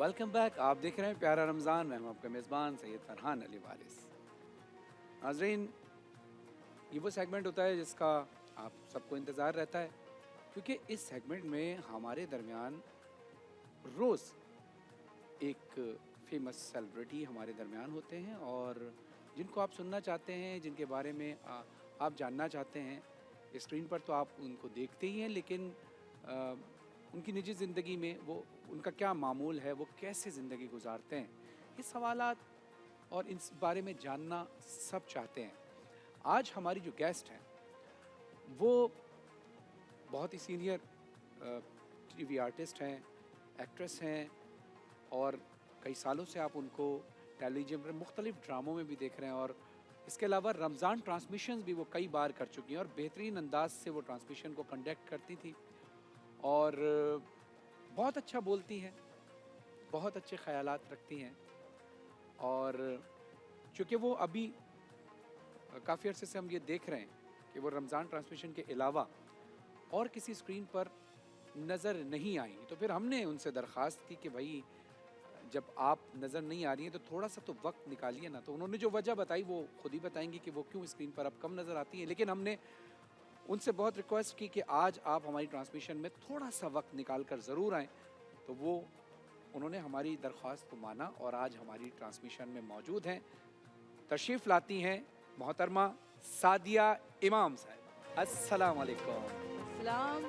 Welcome back. आप देख रहे हैं प्यारा रमज़ान। मैं हूं आपका मेज़बान सैयद फरहान अली वारिस। नाज़रीन, ये वो सेगमेंट होता है जिसका आप सबको इंतज़ार रहता है, क्योंकि इस सेगमेंट में हमारे दरमियान रोज़ एक फेमस सेलिब्रिटी हमारे दरमियान होते हैं और जिनको आप सुनना चाहते हैं, जिनके बारे में आप जानना चाहते हैं। स्क्रीन पर तो आप उनको देखते ही हैं, लेकिन आ, उनकी निजी ज़िंदगी में वो उनका क्या मामूल है, वो कैसे ज़िंदगी गुजारते हैं, ये सवालात और इस बारे में जानना सब चाहते हैं। आज हमारी जो गेस्ट हैं वो बहुत ही सीनियर टीवी आर्टिस्ट हैं, एक्ट्रेस हैं और कई सालों से आप उनको टेलीविजन पर मुख्तलिफ ड्रामों में भी देख रहे हैं और इसके अलावा रमज़ान ट्रांसमिशंस भी वो कई बार कर चुकी हैं और बेहतरीन अंदाज से वो ट्रांसमिशन को कंडक्ट करती थी और बहुत अच्छा बोलती हैं, बहुत अच्छे ख़यालात रखती हैं। और चूँकि वो अभी काफ़ी अरसे से हम ये देख रहे हैं कि वो रमज़ान ट्रांसमिशन के अलावा और किसी स्क्रीन पर नज़र नहीं आई, तो फिर हमने उनसे दरख्वास्त की कि भाई जब आप नज़र नहीं आ रही हैं तो थोड़ा सा तो वक्त निकालिए ना। तो उन्होंने जो वजह बताई वो खुद ही बताएंगी कि वो क्यों स्क्रीन पर अब कम नज़र आती हैं, लेकिन हमने उनसे बहुत रिक्वेस्ट की कि आज आप हमारी ट्रांसमिशन में थोड़ा सा वक्त निकाल कर ज़रूर आएँ। तो वो उन्होंने हमारी दरख्वास्त को माना और आज हमारी ट्रांसमिशन में मौजूद हैं। तशरीफ़ लाती हैं मोहतरमा सादिया इमाम साहिबा। अस्सलाम वालेकुम। सलाम।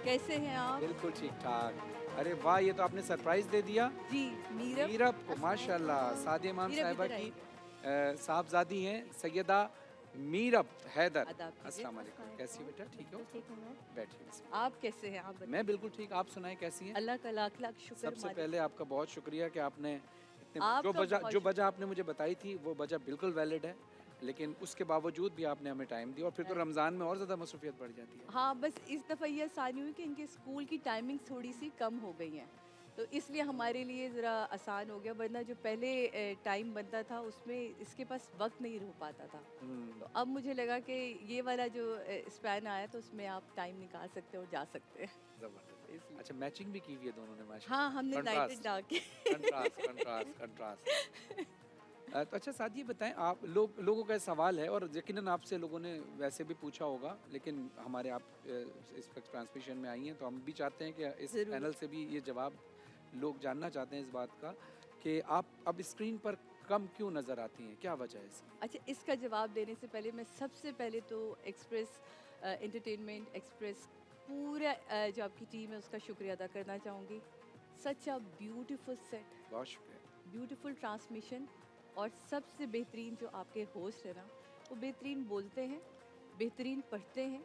कैसे हैं आप? बिल्कुल ठीक ठाक। अरे वाह, ये तो आपने सरप्राइज़ दे दिया। जी, मीरब। मीरब को माशाल्लाह, सादिया इमाम मीरब साहिबा इधर की आइए। साहबजादी हैं सैयदा मीरब हैदर। आदाब कीजिए। अस्सलाम वालेकुम। कैसी हो बेटा? ठीक हो? ठीक हूँ मैं। बैठिए। आप कैसे हैं? आप बताइए। मैं बिल्कुल ठीक। आप सुनाएं कैसी हैं? अल्लाह का लाख लाख शुक्र। सबसे मालिक। पहले आपका बहुत शुक्रिया कि आपने इतने आपका बहुत जो शुक्रिया। वजह आपने मुझे बताई थी वो वजह बिल्कुल वैलिड है, लेकिन उसके बावजूद भी आपने हमें टाइम दिया और फिर तो रमज़ान में और ज़्यादा मसरूफियत बढ़ जाती है। हाँ, बस इस दफ़ा ये आसानी हुई कि इनके स्कूल की टाइमिंग थोड़ी सी कम हो गई हैं, तो इसलिए हमारे लिए ज़रा आसान हो गया, वरना जो पहले टाइम बनता था उसमें इसके पास वक्त नहीं हो पाता था। तो अब मुझे लगा कि ये वाला जो स्पैन आया तो उसमें आप टाइम निकाल सकते हो और जा सकते हैं। ज़बरदस्त। इसलिए अच्छा, मैचिंग भी की हुई है दोनों ने हाँ, माशाल्लाह। हमने लाइटें कंट्रास्ट डाल के कंट्रास्ट कंट्रास्ट कंट्रास्ट। तो अच्छा साथ ये बताएं, आप लोगों का सवाल है और यकीनन आपसे लोगों ने वैसे भी पूछा होगा, लेकिन हमारे आप इस वक्त ट्रांसमिशन में आई हैं तो हम भी चाहते हैं कि इस ज़रूर। पैनल से भी ये जवाब लोग जानना चाहते हैं इस बात का कि आप अब स्क्रीन पर कम क्यों नज़र आती हैं, क्या वजह है इसकी? अच्छा, इसका जवाब देने से पहले मैं सबसे पहले तो एक्सप्रेस एंटरटेनमेंट एक्सप्रेस पूरा जो आपकी टीम है उसका शुक्रिया अदा करना चाहूँगी। सच अ ब्यूटीफुल सेट, बहुत शुक्रिया। ब्यूटीफुल ट्रांसमिशन और सबसे बेहतरीन जो आपके होस्ट है ना, वो बेहतरीन बोलते हैं, बेहतरीन पढ़ते हैं।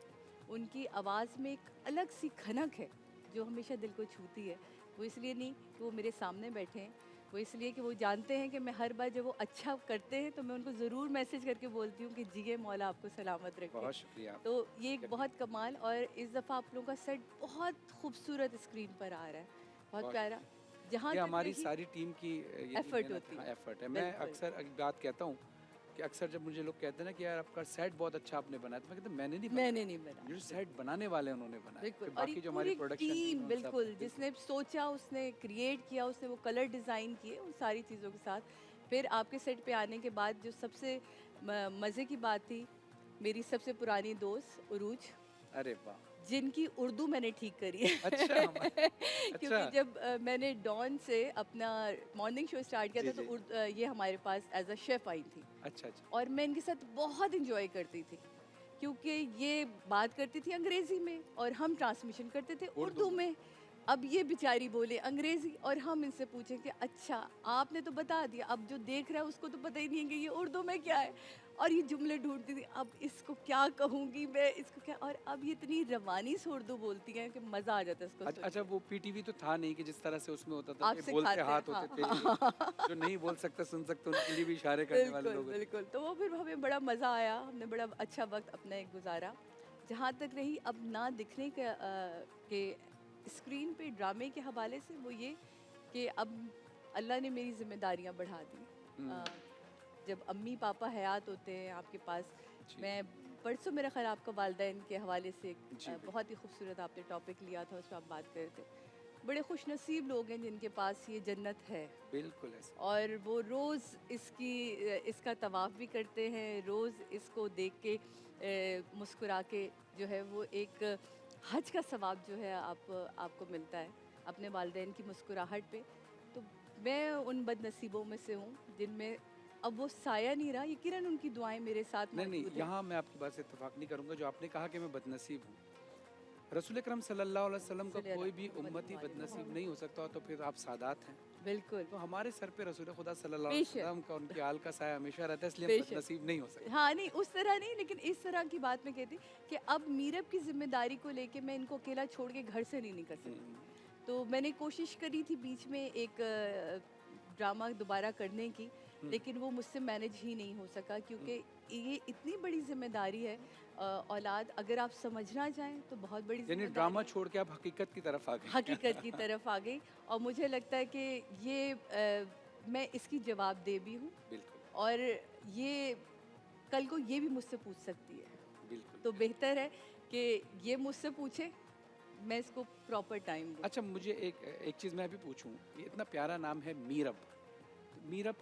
उनकी आवाज़ में एक अलग सी खनक है जो हमेशा दिल को छूती है। वो इसलिए नहीं कि वो मेरे सामने बैठे हैं, वो इसलिए कि वो जानते हैं कि मैं हर बार जब वो अच्छा करते हैं तो मैं उनको ज़रूर मैसेज करके बोलती हूँ कि जिए मौला आपको सलामत रखे। बहुत शुक्रिया। तो ये एक बहुत कमाल, और इस दफ़ा आप लोगों का सेट बहुत खूबसूरत स्क्रीन पर आ रहा है, बहुत प्यारा। जहाँ ये तक हमारी रही सारी टीम की ये एफर्ट मेहनत होती है, है। एफर्ट है। मैं बिल्कुल। अक्सर एक बात कहता हूँ कि अक्सर जब मुझे लोग कहते हैं ना कि यार आपका सेट बहुत अच्छा आपने बनाया, तो मैं कहता हूँ मैंने नहीं मैंने बनाया, नहीं बनाया। जो सेट बनाने वाले हैं उन्होंने बनाया। बिल्कुल, फिर और बाकी एक जो हमारी पूरी प्रोडक्शन टीम टीम है उन सब बिल्कुल, बिल्कुल। जिसने सोचा, उसने क्रिएट किया, उसने वो कलर डिज़ाइन किए उन सारी चीज़ों के साथ। फिर आपके सेट पे आने के बाद जो सबसे मज़े की बात थी, मेरी सबसे पुरानी दोस्त उरूज, अरे वाह! जिनकी उर्दू मैंने ठीक करी है। अच्छा अच्छा। क्योंकि जब मैंने डॉन से अपना मॉर्निंग शो स्टार्ट किया जी, था तो जी। ये हमारे पास एज़ अ शेफ़ आई थी अच्छा, अच्छा। और मैं इनके साथ बहुत एंजॉय करती थी, क्योंकि ये बात करती थी अंग्रेज़ी में और हम ट्रांसमिशन करते थे उर्दू उर्दू में। में। अब ये बेचारी बोले अंग्रेज़ी और हम इनसे पूछें कि अच्छा आपने तो बता दिया, अब जो देख रहा है उसको तो पता ही नहीं है कि ये उर्दू में क्या है, और ये जुमले ढूँढती थी, अब इसको क्या कहूँगी मैं, इसको क्या, और अब ये इतनी रवानी से उर्दू बोलती हैं कि मज़ा आ जाता है इसको सुन अच्छा, के। वो पीटीवी तो था नहीं कि जिस तरह से उसमें होता था आप कि बोलते सिखाते हैं, हाथ होते हाँ, थे, हाँ। जो नहीं बोल सकता सुन सकते उनके लिए भी इशारे करने वाले बिल्कुल, लोग होते थे। बिल्कुल। तो वो फिर हमें बड़ा मज़ा आया, हमने बड़ा अच्छा वक़्त अपना एक गुज़ारा। जहाँ तक रही अब ना दिखने के स्क्रीन पे ड्रामे के हवाले से, वो ये कि अब अल्लाह ने मेरी ज़िम्मेदारियाँ बढ़ा दी। हुँ, जब अम्मी-पापा हयात होते हैं आपके पास, जी, मैं परसों मेरा ख़्याल आपका वालिदैन के हवाले से जी, बिल्कुल। बहुत ही खूबसूरत आपने टॉपिक लिया था, उस पे आप बात कर रहे थे। बड़े खुशनसीब लोग हैं जिनके पास ये जन्नत है। बिल्कुल ऐसा। और वो रोज़ इसका तवाफ़ भी करते हैं, रोज़ इसको देख के मुस्कुरा के जो है वो एक हज का सवाब जो है आपको मिलता है अपने वालिदैन की मुस्कुराहट पे। तो मैं उन बदनसीबों में से हूँ जिनमें अब वो साया नहीं रहा, यकीनन उनकी दुआएं मेरे साथ नहीं नहीं, मौजूद हैं। यहाँ मैं आपकी बात से इत्तेफाक नहीं करूँगा जो आपने कहा कि मैं बदनसीब हूँ। रसूल अकरम सल्लल्लाहु अलैहि वसल्लम का कोई भी उम्मती बदनसीब नहीं हो सकता, तो फिर आप सादात हैं। बिल्कुल। तो हमारे सर पे रसूल खुदा सल्लल्लाहु अलैहि बेशक। वसल्लम का, उनकी आल का साया हमेशा रहता है, इसलिए हम बेशक। बदनसीब नहीं हो सकते। हाँ, नहीं उस तरह नहीं, लेकिन इस तरह की बात मैं कहती कि अब मीरब की ज़िम्मेदारी को लेके मैं इनको अकेला छोड़ के घर से नहीं निकल सकती। तो मैंने कोशिश करी थी बीच में एक ड्रामा दोबारा करने की, लेकिन वो मुझसे मैनेज ही नहीं हो सका क्योंकि ये इतनी बड़ी ज़िम्मेदारी है। औलाद अगर आप समझना चाहें तो बहुत बड़ी यानी ज़िम्मेदारी ड्रामा है। छोड़ के आप हकीकत की तरफ आ गए। हकीकत की तरफ आ गई और मुझे लगता है कि ये मैं इसकी जवाबदेह भी हूँ बिल्कुल और ये कल को ये भी मुझसे पूछ सकती है। बिल्कुल। तो बेहतर है कि ये मुझसे पूछे, मैं इसको प्रॉपर टाइम दूँ। अच्छा, मुझे एक एक चीज़ मैं भी पूछूं, ये इतना प्यारा नाम है मीरब, तो मीरब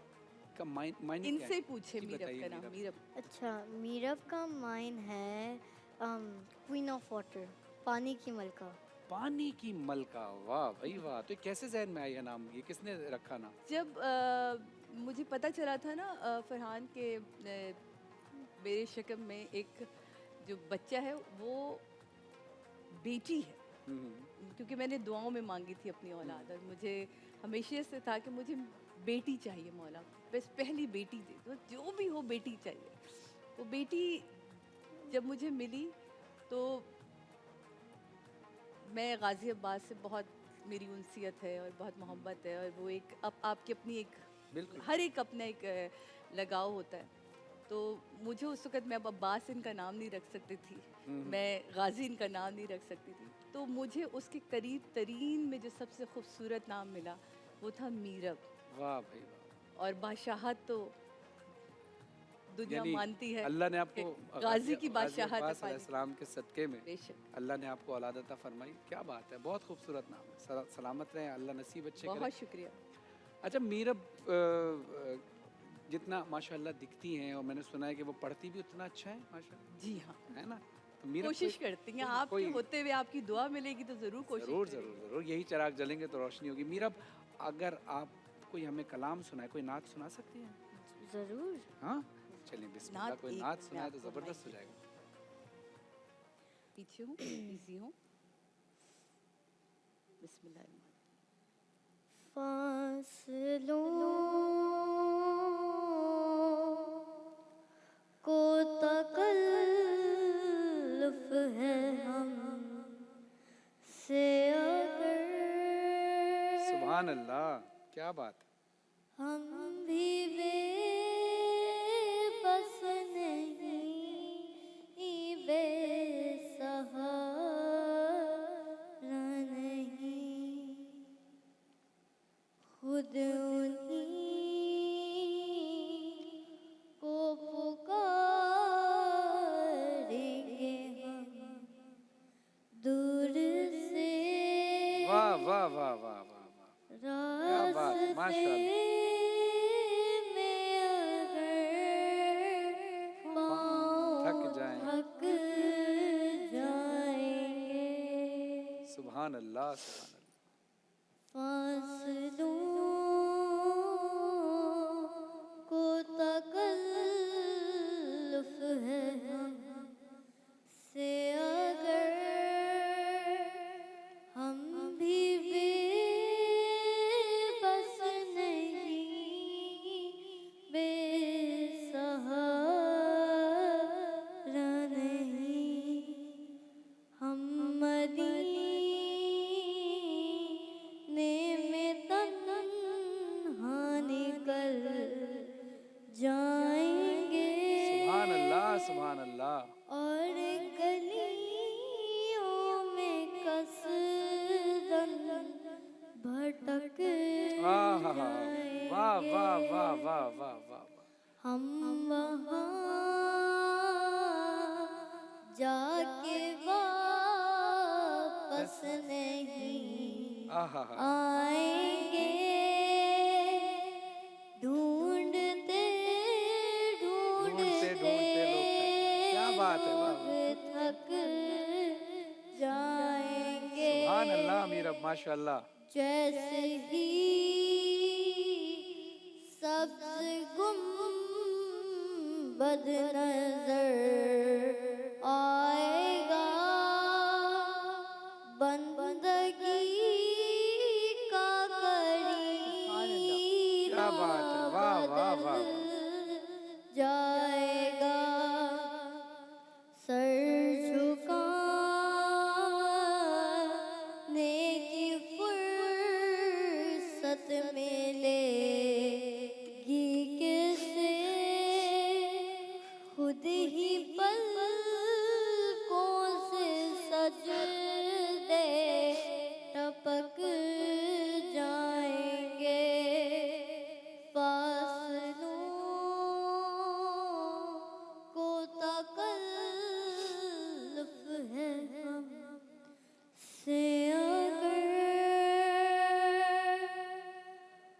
का मायने क्या इनसे है? ही पूछे जी मीरब बताइए का नाम, मीरब। मीरब। अच्छा, मीरब का माइन है क्वीन ऑफ वाटर, पानी की मलका। पानी की मलका, वाह भाई वाह! तो ये कैसे ज़हन में आया नाम, ये किसने रखा नाम? जब मुझे पता चला था ना फरहान के मेरे शकम में एक जो बच्चा है वो बेटी है, क्योंकि मैंने दुआओं में मांगी थी अपनी औलाद और मुझे हमेशा से था कि मुझे बेटी चाहिए मौला, बस पहली बेटी दे दो, जो भी हो बेटी चाहिए। वो बेटी जब मुझे मिली तो मैं गाज़ी अब्बास से बहुत मेरी उनसियत है और बहुत मोहब्बत है और वो एक आपकी अपनी एक बिल्कुल। हर एक अपना एक लगाव होता है। तो मुझे उस वक़्त मैं अब अब्बास इनका नाम नहीं रख सकती थी, मैं गाज़ी इनका नाम नहीं रख सकती थी। तो मुझे उसके करीब तरीन में जो सबसे खूबसूरत नाम मिला वो था मीरब। वाह भाई वाह! और बादशाहत तो दुनिया यानी मानती है अल्लाह ने कि आपको गाज़ी की गाज़ी बादशाहत है अब्बास पानी। अलैहिस्सलाम के सदक़े में बेशक। अल्लाह ने आपको औलाद अता फरमाई। क्या बात है, बहुत खूबसूरत नाम है। सलामत रहें, अल्लाह नसीब अच्छे करे। बहुत शुक्रिया। अच्छा, मीरब जितना माशाल्लाह दिखती हैं और मैंने सुना है कि वो पढ़ती भी उतना अच्छा है माशाल्लाह, जी हाँ, है ना? तो मीरब कोशिश करती हैं। आपके कोई होते हुए आपकी दुआ मिलेगी तो ज़रूर कोशिश ज़रूर करेंगे। ज़रूर ज़रूर, यही चिराग जलेंगे तो रोशनी होगी। मीरब, अगर आप कोई हमें कलाम सुनाए, कोई नात सुना सकती हैं? ज़रूर। हाँ, चलिए बिस्मिल्लाह, नात कोई एक नात मैं सुनाए तो आपको ज़बरदस्त हो माइक जाएगा। पीछे हूँ, इजी हूँ। बिस्मिल्लाह। फासलों को तकल्लुफ़ है हम से अगर सुभान अल्लाह, क्या बात है। हम भी बेबस नहीं, बेसहारा नहीं, खुद उन्हीं को पुकारेंगे हम दूर से वाह वाह वाह वाह वाह वाह, क्या बात, माशाल्लाह। थक जाएं, थक जाएंगे, सुभान अल्लाह सुभान अल्लाह। फासलों को तकल्लुफ़ है हम से अगर हम भी बेबस नहीं, बेसहारा नहीं, हम मदीने में तन्हा निकल जाएंगे सुभान अल्लाह सुभान अल्लाह। और गलियों में कसदन भटक आहा, वाह वाह वाह जाएंगे। वाह वाह वाह वाह। हम वहाँ जाके वापस नहीं आहा हा, आएंगे ढूंढते ढूंढते ढूंढते ढूंढते लोग थक जाए। क्या बात है, वाह वाह, लोग थक जाएंगे सुभान अल्लाह मीर अब माशाल्लाह। जैसे ही सब्ज गुंबद नजर आएगा बंदगी का करीब क्या बात है, वाह वाह वाह वाह। जाएगा सर झुकाने की फुर्सत मिलेगी किसे खुद ही पलकों से सजदे टपक जाएंगे फासलों को तकल्लुफ है हमसे अगर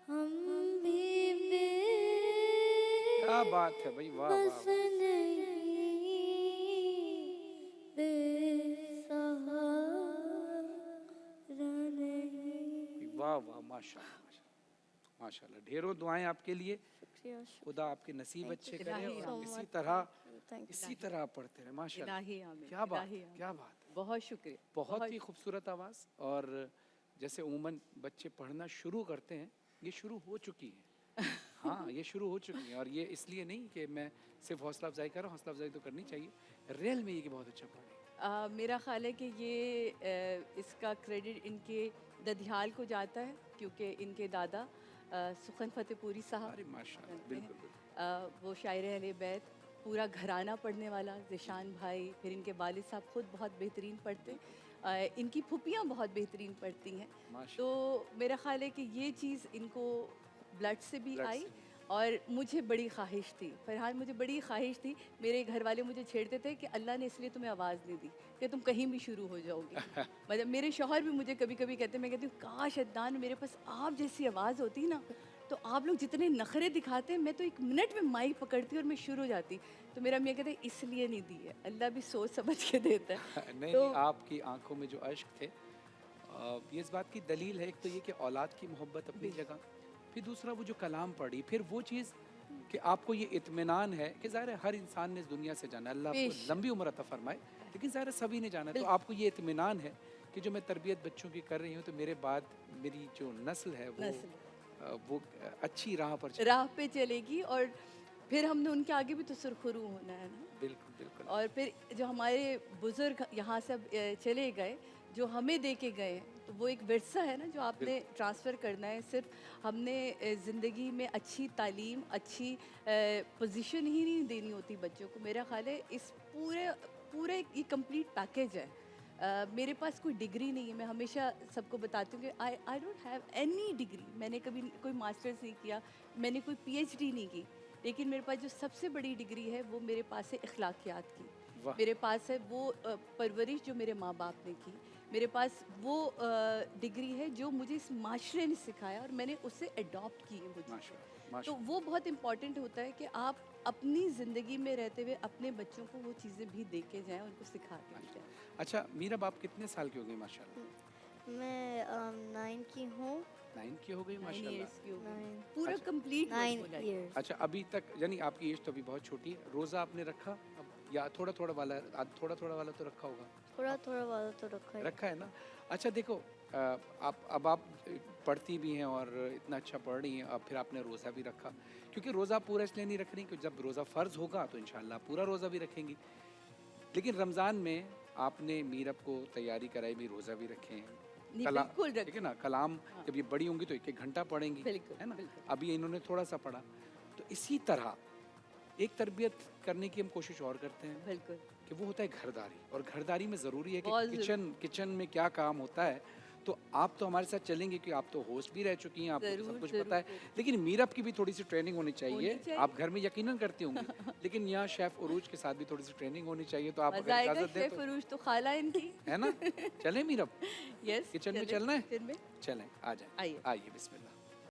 हम भी क्या बात है भाई, वाह वाह बेबस वाह। नहीं बेसहारा नहीं। वाह वाह माशाल्लाह माशाल्लाह माशाल्लाह। ढेरों दुआएं आपके लिए, शुक्रिया खुदा आपके नसीब अच्छे करे इलाही और आमीन। इसी तरह थैंक इसी तरह आप पढ़ते रहे माशाल्लाह। इलाही आमीन, क्या बात इलाही है, आमीन। क्या बात है। बहुत शुक्रिया। बहुत ही खूबसूरत आवाज़। और जैसे उमूमन बच्चे पढ़ना शुरू करते हैं, ये शुरू हो चुकी है। हाँ, ये शुरू हो चुकी है। और ये इसलिए नहीं कि मैं सिर्फ हौसला अफजाई कर रहा हूँ, हौसला अफजाई तो करनी चाहिए, रियल में ये कि बहुत अच्छा पढ़ रही है। मेरा ख्याल है कि ये इसका क्रेडिट इनके ददियाल को जाता है, क्योंकि इनके दादा सुखन फतेहपुरी साहब अरे माशाल्लाह, जानते हैं। बिल्कुल बिल्कुल। वो शायर अहले बैत, पूरा घराना पढ़ने वाला, ज़िशान भाई, फिर इनके वालिद साहब खुद बहुत बेहतरीन पढ़ते, इनकी फुपियाँ बहुत बेहतरीन पढ़ती हैं। माशाल्लाह। तो मेरा ख्याल है कि ये चीज़ इनको ब्लड से भी Blood आई। से भी। और मुझे बड़ी ख्वाहिश थी, फ़रहान मुझे बड़ी ख्वाहिश थी, मेरे घर वाले मुझे छेड़ते थे कि अल्लाह ने इसलिए तुम्हें आवाज़ नहीं दी कि तुम कहीं भी शुरू हो जाओगी। मतलब मेरे शौहर भी मुझे कभी कभी कहते, मैं कहती हूँ काश अदनान मेरे पास आप जैसी आवाज़ होती ना, तो आप लोग जितने नखरे दिखाते हैं, मैं तो 1 मिनट में माइक पकड़ती और मैं शुरू हो जाती। तो मेरा मियाँ कहते इसलिए नहीं दी है, अल्लाह भी सोच समझ के देता है। नहीं तो नहीं, आपकी आंखों में जो अश्क थे, ये इस बात की दलील है। एक तो ये कि औलाद की मोहब्बत अपनी जगह, फिर दूसरा वो जो कलाम पढ़ी, फिर वो चीज़ कि आपको ये इत्मीनान है कि ज़ाहिर है हर इंसान ने इस दुनिया से जाना है, अल्लाह आपको बेशक। लंबी उम्र अता फरमाए, लेकिन ज़ाहिर है सभी ने जाना है। तो बिल्कुल। आपको ये इत्मीनान है कि जो मैं तरबियत बच्चों की कर रही हूँ, तो मेरे बाद मेरी जो नस्ल है वो अच्छी राह पर चले। राह पे चलेगी, और फिर हमने उनके आगे भी तो सुरखरू होना है ना। बिल्कुल बिल्कुल। और फिर जो हमारे बुज़ुर्ग यहाँ से अब चले गए, जो हमें दे के गए हैं, तो वो एक विरसा है ना जो आपने ट्रांसफ़र करना है। सिर्फ हमने ज़िंदगी में अच्छी तालीम, अच्छी पोजीशन ही नहीं देनी होती बच्चों को। मेरा ख़्याल है इस पूरे ये कंप्लीट पैकेज है। मेरे पास कोई डिग्री नहीं है, मैं हमेशा सबको बताती हूँ कि I don't have any degree. मैंने कभी कोई मास्टर्स नहीं किया, मैंने कोई पीएचडी नहीं की, लेकिन मेरे पास जो सबसे बड़ी डिग्री है वो मेरे पास है अखलाकियात की। वाह। मेरे पास है वो परवरिश जो मेरे माँ बाप ने की। मेरे पास वो डिग्री है जो मुझे इस माशरे ने सिखाया और मैंने उससे अडॉप्ट की है वो चीज़ें। माशाल्लाह तो माशाल्लाह। वो बहुत इम्पॉर्टेंट होता है कि आप अपनी ज़िंदगी में रहते हुए अपने बच्चों को वो चीज़ें भी दे के जाएँ, उनको सिखा के भी जाएँ। अच्छा मीरा, आप कितने साल की हो गई माशाल्लाह? मैं 9 की हूँ 9 की हो गई 9 माशाल्लाह। ईयर्स की हो गई, 9 पूरा अच्छा। कंप्लीट 9 years अच्छा, अभी तक यानी आपकी एज तो अभी बहुत छोटी है, रोज़ा आपने रखा अब या थोड़ा थोड़ा वाला? थोड़ा थोड़ा वाला तो रखा होगा, थोड़ा थोड़ा वाला तो रखा है। रखा है ना। अच्छा देखो, अब आप पढ़ती भी हैं और इतना अच्छा पढ़ रही हैं, अब फिर आपने रोज़ा भी रखा, क्योंकि रोज़ा पूरा इसलिए नहीं रख रही क्योंकि जब रोज़ा फ़र्ज़ होगा तो इंशाल्लाह पूरा रोज़ा भी रखेंगी। लेकिन रमज़ान में आपने मीरब को तैयारी कराई भी, रोज़ा भी रखे हैं, नहीं, कला बिल्कुल ठीक है ना, कलाम हाँ। जब ये बड़ी होंगी तो 1-1 घंटा पढ़ेंगी, बिल्कुल, है ना। बिल्कुल। अभी इन्होंने थोड़ा सा पढ़ा, तो इसी तरह एक तरबियत करने की हम कोशिश और करते हैं बिल्कुल। कि वो होता है घरदारी। और घरदारी में ज़रूरी है कि बहुत ज़रूरी। किचन में क्या काम होता है, तो तो आप तो हमारे साथ चलेंगे क्योंकि आप तो होस्ट भी रह चुकी हैं, आपको तो सब ज़रूर, कुछ ज़रूर, पता है। ज़रूर। लेकिन मीरब की भी थोड़ी सी ट्रेनिंग होनी चाहिए। चाहिए। आप घर में यकीनन करती होंगी, लेकिन यहाँ शेफ उरूज के साथ भी थोड़ी सी ट्रेनिंग होनी चाहिए। तो आप मज़ा अगर आएगा, इजाज़त दें शेफ तो, फरूज तो खाला इनकी। है ना? चलें मीरब, यस, किचन में चलें चलना है? किचन में। चलें, आ जाएं। आइए। आइए, बिस्मिल्लाह।